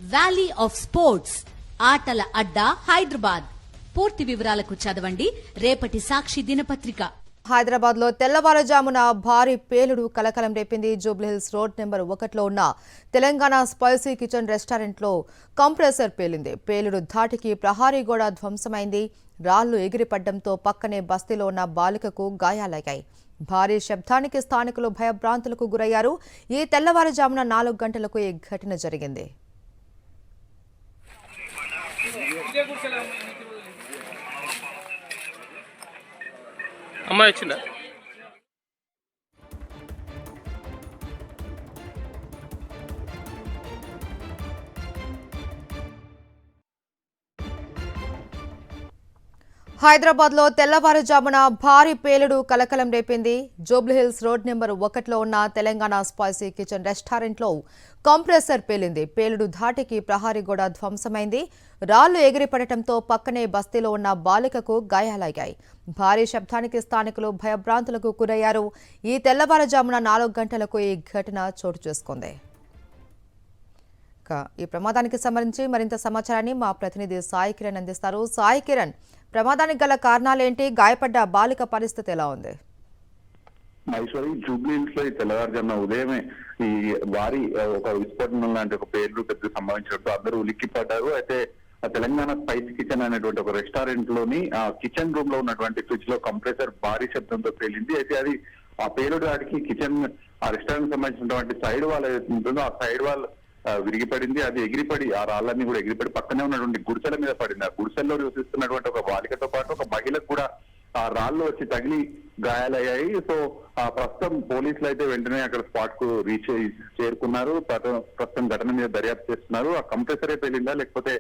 Valley of sports ఆటల అడ్డా హైదరాబాద్. పూర్తి వివరాలకు చదవండి రేపటి సాక్షి దినపత్రిక. హైదరాబాద్ లో తెల్లవారుజామున భారీ పేలుడు కలకలం రేపింది. జూబ్లీహిల్స్ రోడ్ నెంబర్ 1లో ఉన్న తెలంగాణ స్పైసీ కిచెన్ రెస్టారెంట్ లో కంప్రెసర్ పేలింది. పేలుడు ధాటికి ప్రహారీ గోడ ధ్వంసమైంది. రాళ్లు ఎగిరిపడ్డంతో పక్కనే బస్తీలో ఉన్న బాలికకు గాయాలయ్యాయి. భారీ శబ్దానికి స్థానికులు భయభ్రాంతులకు గురయ్యారు. ఈ తెల్లవారుజామున 4 గంటలకు ఈ ఘటన జరిగింది. అమ్మాయి వచ్చిందా? హైదరాబాద్ లో తెల్లవారుజామున భారీ పేలుడు కలకలం రేపింది. జూబ్లీహిల్స్ రోడ్ నెంబర్ 1లో ఉన్న తెలంగాణ స్పైసీ కిచెన్ రెస్టారెంట్ లో కంప్రెసర్ పేలింది. పేలుడు ధాటికి ప్రహారీ గోడ ధ్వంసమైంది. రాళ్లు ఎగిరిపడటంతో పక్కనే బస్తీలో ఉన్న బాలికకు గాయాలయ్యాయి. భారీ శబ్దానికి స్థానికులు భయభ్రాంతులకు గురయ్యారు. ఈ తెల్లవారుజామున 4 గంటలకు ఈ ఘటన చోటు చేసుకుంది. ఈ ప్రమాదానికి సంబంధించి మరింత సమాచారాన్ని మా ప్రతినిధి సాయి కిరణ్ అందిస్తారు. సాయి కిరణ్, ప్రమాదానికి గల కారణాలేంటి? గాయపడ్డ బాలిక పరిస్థితి ఎలా ఉంది? మహేశ్వరి, జూబ్లీహిల్స్ లో తెల్లవారుజామున ఉదయమే ఈ భారీ ఒక విస్ఫోటనం లాంటి ఒక పేర్లు పెద్ద సంభవించడంతో అందరూ ఉలిక్కిపడ్డారు. అయితే తెలంగాణ స్పైస్ కిచెన్ అనేటువంటి ఒక రెస్టారెంట్ లోని కిచెన్ రూమ్ లో ఉన్నటువంటి ఫ్రిడ్జ్ లో కంప్రెసర్ భారీ శబ్దంతో పేలింది. అయితే అది ఆ పేలుడు వాడికి కిచెన్ ఆ రెస్టారెంట్ సంబంధించినటువంటి సైడ్ వాల్ ఏదైతే ఉంటుందో ఆ సైడ్ వాల్ విరిగిపడింది. అది ఎగిరిపడి ఆ రాళ్ళన్నీ కూడా ఎగిరిపడి పక్కనే ఉన్నటువంటి గుడిసెల మీద పడింది. ఆ గుడిసెల్లో నివసిస్తున్నటువంటి ఒక బాలికతో పాటు ఒక మహిళకు కూడా ఆ రాళ్ళు వచ్చి తగిలి గాయాలయ్యాయి. సో ఆ ప్రస్తుతం పోలీసులు అయితే వెంటనే అక్కడ స్పాట్ కు చేరుకున్నారు. ప్రస్తుతం ఘటన మీద దర్యాప్తు చేస్తున్నారు. ఆ కంప్రెసరే పేలిందా లేకపోతే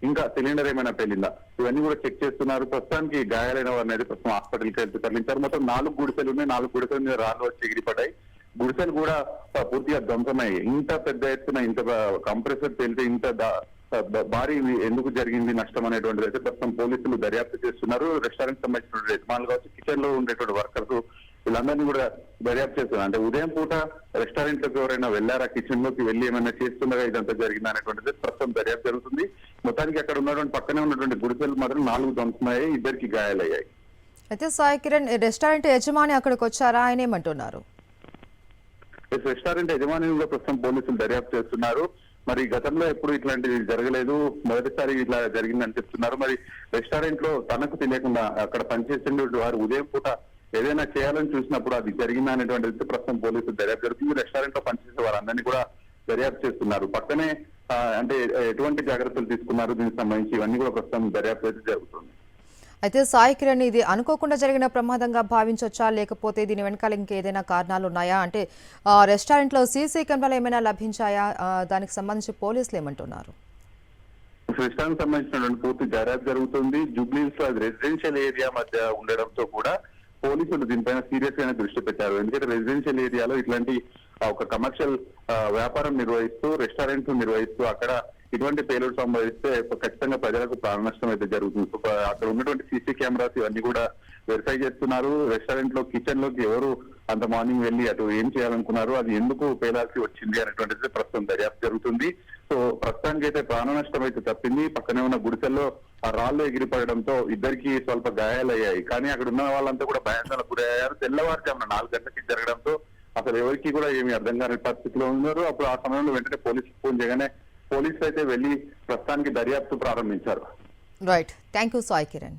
ఇంకా సిలిండర్ ఏమైనా పేలిందా ఇవన్నీ కూడా చెక్ చేస్తున్నారు. ప్రస్తుతానికి గాయాలైన వారిని అయితే ప్రస్తుతం హాస్పిటల్కి వెళ్తూ తరలించారు. మొత్తం 4 గుడిసెలు ఉన్నాయి. 4 గుడిసెల మీద రాళ్ళు వచ్చి ఎగిరిపడ్డాయి. గుడిసెలు కూడా పూర్తిగా ధ్వంసమయ్యాయి. ఇంత పెద్ద ఎత్తున ఇంత కంప్రెసర్ పేలితే ఇంత భారీ ఎందుకు జరిగింది నష్టం అనేటువంటిది అయితే ప్రస్తుతం పోలీసులు దర్యాప్తు చేస్తున్నారు. రెస్టారెంట్ సంబంధించిన యజమానులు కావచ్చు, కిచెన్ లో ఉండేటువంటి వర్కర్స్ వీళ్ళందరినీ కూడా దర్యాప్తు చేస్తున్నారు. అంటే ఉదయం పూట రెస్టారెంట్ లోకి ఎవరైనా వెళ్లారా, కిచెన్ లోకి వెళ్లి ఏమైనా చేస్తుండగా ఇదంతా జరిగింది అనేటువంటిది ప్రస్తుతం దర్యాప్తు జరుగుతుంది. మొత్తానికి అక్కడ ఉన్నటువంటి పక్కనే ఉన్నటువంటి గుడిసెలు మాత్రం 4 ధ్వంసమయ్యాయి. 2 గాయాలయ్యాయి. అయితే సాయి కిరణ్, రెస్టారెంట్ యజమాని అక్కడికి వచ్చారా? ఆయన ఏమంటున్నారు? రెస్టారెంట్ యజమానిగా ప్రస్తుతం పోలీసులు దర్యాప్తు చేస్తున్నారు. మరి గతంలో ఎప్పుడు ఇట్లాంటిది జరగలేదు, మొదటిసారి ఇట్లా జరిగిందని చెప్తున్నారు. మరి రెస్టారెంట్ లో తనకు తెలియకుండా అక్కడ పనిచేసే వారు ఉదయం పూట ఏదైనా చేయాలని చూసినప్పుడు అది జరిగిందా అనేటువంటి ప్రస్తుతం పోలీసులు దర్యాప్తు జరుగుతుంది. రెస్టారెంట్ లో పనిచేసే వారందరినీ కూడా దర్యాప్తు చేస్తున్నారు. పక్కనే అంటే ఎటువంటి జాగ్రత్తలు తీసుకున్నారు దీనికి సంబంధించి ఇవన్నీ కూడా ప్రస్తుతం దర్యాప్తు అయితే జరుగుతుంది. అయితే సాయి కిరణ్, ఇది అనుకోకుండా జరిగిన ప్రమాదంగా భావించవచ్చా లేకపోతే దీని వెనకాల ఇంకేదైనా కారణాలు ఉన్నాయా? అంటే రెస్టారెంట్ లో సీసీ కెమెరాలు ఏమైనా లభించాయా? దానికి సంబంధించి పోలీసులు ఏమంటున్నారు? రెస్టారెంట్ సంబంధించినటువంటి పూర్తి దర్యాప్తు జరుగుతుంది. జూబ్లీహిల్స్ లో రెసిడెన్షియల్ ఏరియా మధ్య ఉండడంతో కూడా పోలీసులు దీనిపైన సీరియస్ గానే దృష్టి పెట్టారు. ఎందుకంటే రెసిడెన్షియల్ ఏరియాలో ఇట్లాంటి ఒక కమర్షియల్ వ్యాపారం నిర్వహిస్తూ రెస్టారెంట్ నిర్వహిస్తూ అక్కడ ఇటువంటి పేలుడు సంభవిస్తే ఖచ్చితంగా ప్రజలకు ప్రాణ నష్టం అయితే జరుగుతుంది. అక్కడ ఉన్నటువంటి సీసీ కెమెరాస్ ఇవన్నీ కూడా వెరిఫై చేస్తున్నారు. రెస్టారెంట్ లో కిచెన్ లోకి ఎవరు అంత మార్నింగ్ వెళ్ళి అటు ఏం చేయాలనుకున్నారు, అది ఎందుకు పేలాల్సి వచ్చింది అనేటువంటిది ప్రస్తుతం దర్యాప్తు జరుగుతుంది. సో ప్రస్తుతానికి అయితే ప్రాణ నష్టం అయితే తప్పింది. పక్కనే ఉన్న గుడిసెల్లో ఆ రాళ్ళు ఎగిరిపడడంతో 2 స్వల్ప గాయాలయ్యాయి. కానీ అక్కడ ఉన్న వాళ్ళంతా కూడా భయాందోళనకు గురయ్యారు. తెల్లవారుజామున 4 గంటలకి జరగడంతో అసలు ఎవరికి కూడా ఏమీ అర్థం కాని పరిస్థితిలో ఉన్నారు. అప్పుడు ఆ సమయంలో వెంటనే పోలీసులు ఫోన్ చేయగానే పోలీసులు అయితే వెళ్లి ప్రస్తుతానికి దర్యాప్తు ప్రారంభించారు. Right, thank you Sai Kiran.